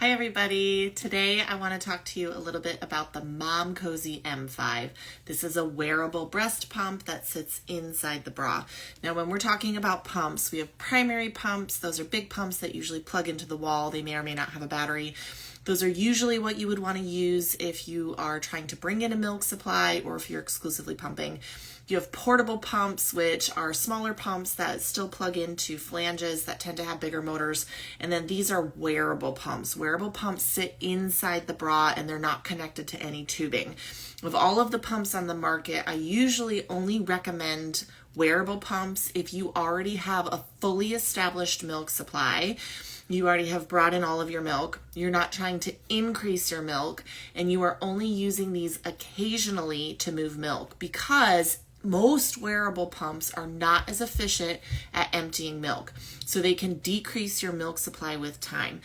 Hi everybody. Today I want to talk to you a little bit about the Momcozy M5. This is a wearable breast pump that sits inside the bra. Now when we're talking about pumps, we have primary pumps. Those are big pumps that usually plug into the wall. They may or may not have a battery. Those are usually what you would want to use if you are trying to bring in a milk supply or if you're exclusively pumping. You have portable pumps, which are smaller pumps that still plug into flanges that tend to have bigger motors. And then these are wearable pumps. Wearable pumps sit inside the bra and they're not connected to any tubing. Of all of the pumps on the market, I usually only recommend wearable pumps if you already have a fully established milk supply. You already have brought in all of your milk, you're not trying to increase your milk, and you are only using these occasionally to move milk, because most wearable pumps are not as efficient at emptying milk. So they can decrease your milk supply with time.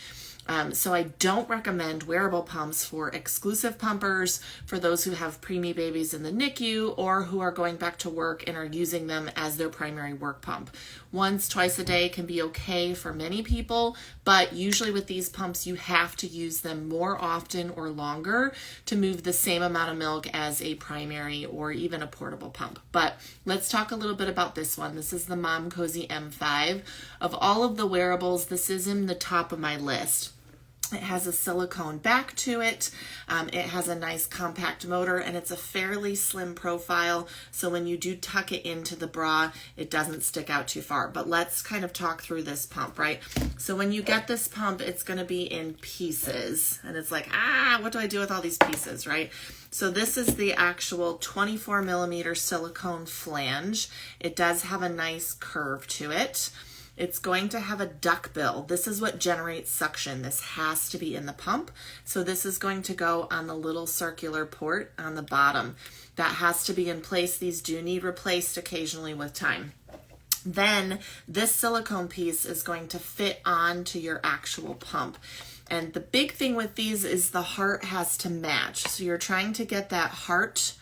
So I don't recommend wearable pumps for exclusive pumpers, for those who have preemie babies in the NICU or who are going back to work and are using them as their primary work pump. Once, twice a day can be okay for many people, but usually with these pumps you have to use them more often or longer to move the same amount of milk as a primary or even a portable pump. But let's talk a little bit about this one. This is the Momcozy M5. Of all of the wearables, this is in the top of my list. It has a silicone back to it. It has a nice compact motor and it's a fairly slim profile. So when you do tuck it into the bra, it doesn't stick out too far. But let's kind of talk through this pump, right? So when you get this pump, it's going to be in pieces. And it's like, what do I do with all these pieces, right? So this is the actual 24 millimeter silicone flange. It does have a nice curve to it. It's going to have a duck bill. This is what generates suction. This has to be in the pump. So this is going to go on the little circular port on the bottom. That has to be in place. These do need replaced occasionally with time. Then this silicone piece is going to fit onto your actual pump. And the big thing with these is the heart has to match. So you're trying to get that heart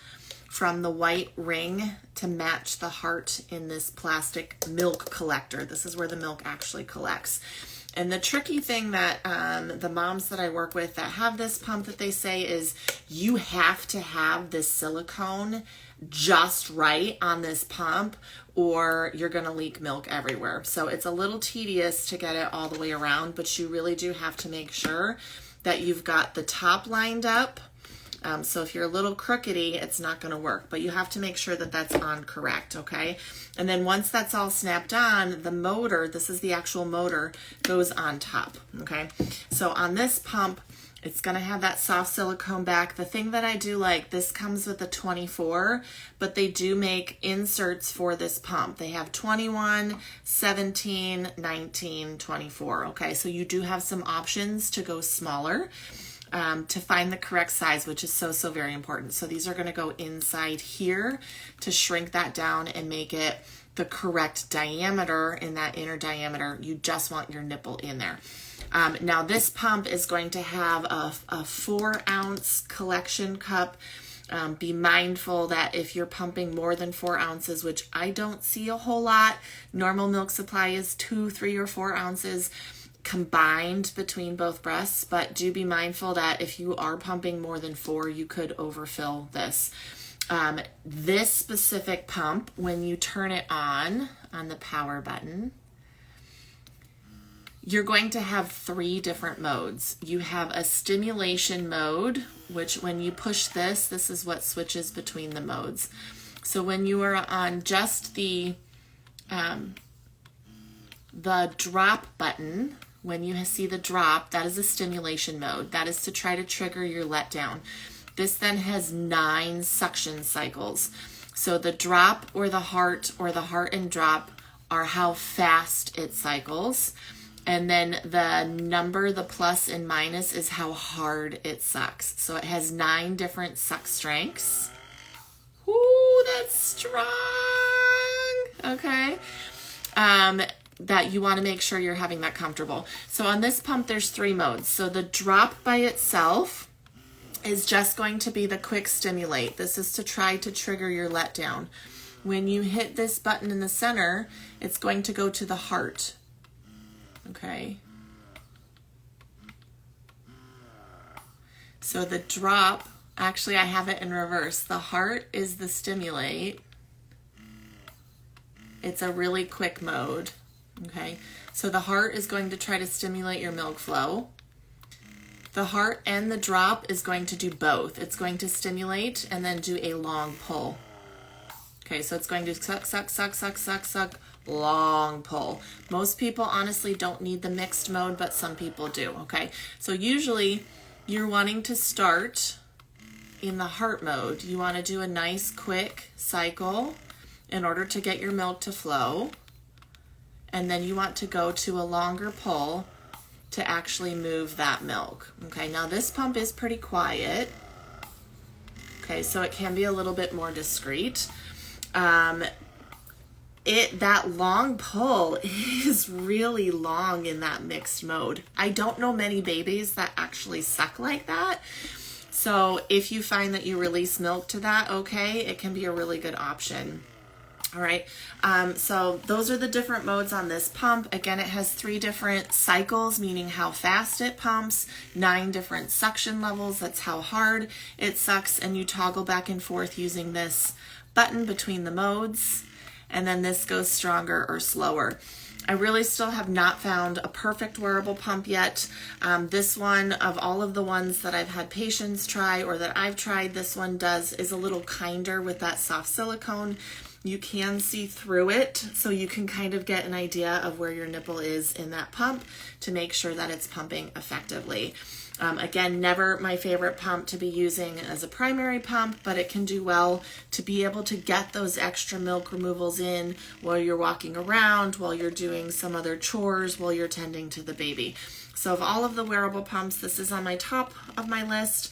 from the white ring to match the heart in this plastic milk collector. This is where the milk actually collects. And the tricky thing that the moms that I work with that have this pump that they say is you have to have this silicone just right on this pump or you're going to leak milk everywhere. So it's a little tedious to get it all the way around, but you really do have to make sure that you've got the top lined up. So if you're a little crookedy, it's not going to work, but you have to make sure that that's on correct, okay? And then once that's all snapped on, the motor, this is the actual motor, goes on top, okay? So on this pump, it's going to have that soft silicone back. The thing that I do like, this comes with a 24, but they do make inserts for this pump. They have 21, 17, 19, 24, okay? So you do have some options to go smaller. To find the correct size, which is so very important. So these are going to go inside here to shrink that down and make it the correct diameter. In that inner diameter, you just want your nipple in there. Now this pump is going to have a 4-ounce collection cup. Be mindful that if you're pumping more than 4 ounces, which I don't see a whole lot, normal milk supply is 2, 3, or 4 ounces combined between both breasts, but do be mindful that if you are pumping more than 4, you could overfill this. This specific pump, when you turn it on the power button, you're going to have 3 different modes. You have a stimulation mode, which when you push this is what switches between the modes. So when you are on just the drop button, when you see the drop, that is a stimulation mode. That is to try to trigger your letdown. This then has 9 suction cycles. So the drop or the heart and drop are how fast it cycles. And then the number, the plus and minus, is how hard it sucks. So it has 9 different suck strengths. Ooh, that's strong. Okay. That you want to make sure you're having that comfortable. So on this pump, there's 3 modes. So the drop by itself is just going to be the quick stimulate. This is to try to trigger your letdown. When you hit this button in the center, it's going to go to the heart. Okay. So the drop, actually I have it in reverse. The heart is the stimulate. It's a really quick mode, okay? So the heart is going to try to stimulate your milk flow. The heart and the drop is going to do both. It's going to stimulate and then do a long pull. Okay, so it's going to suck, suck, suck, suck, suck, suck, long pull. Most people honestly don't need the mixed mode, but some people do, okay? So usually you're wanting to start in the heart mode. You want to do a nice quick cycle in order to get your milk to flow. And then you want to go to a longer pull to actually move that milk. Okay, now this pump is pretty quiet. Okay, so it can be a little bit more discreet. That long pull is really long in that mixed mode. I don't know many babies that actually suck like that. So if you find that you release milk to that, okay, it can be a really good option. All right, so those are the different modes on this pump. Again, it has 3 different cycles, meaning how fast it pumps, 9 different suction levels, that's how hard it sucks, and you toggle back and forth using this button between the modes, and then this goes stronger or slower. I really still have not found a perfect wearable pump yet. This one, of all of the ones that I've had patients try or that I've tried, this one is a little kinder with that soft silicone. You can see through it, so you can kind of get an idea of where your nipple is in that pump to make sure that it's pumping effectively. Again, never my favorite pump to be using as a primary pump, but it can do well to be able to get those extra milk removals in while you're walking around, while you're doing some other chores, while you're tending to the baby. So of all of the wearable pumps, this is on my top of my list.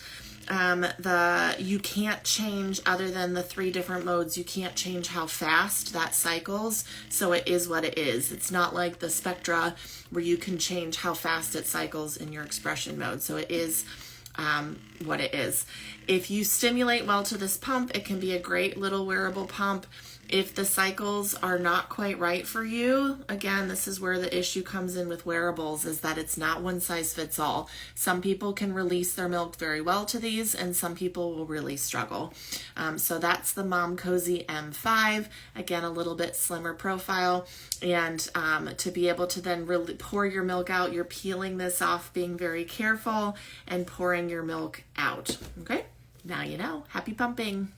You can't change, other than the 3 different modes, you can't change how fast that cycles, so it is what it is. It's not like the Spectra where you can change how fast it cycles in your expression mode, so it is what it is. If you stimulate well to this pump, it can be a great little wearable pump. If the cycles are not quite right for you, again, this is where the issue comes in with wearables, is that it's not one size fits all. Some people can release their milk very well to these, and some people will really struggle. So that's the Momcozy M5. Again, a little bit slimmer profile. And to be able to then really pour your milk out, you're peeling this off, being very careful, and pouring your milk out. Okay, now you know. Happy pumping.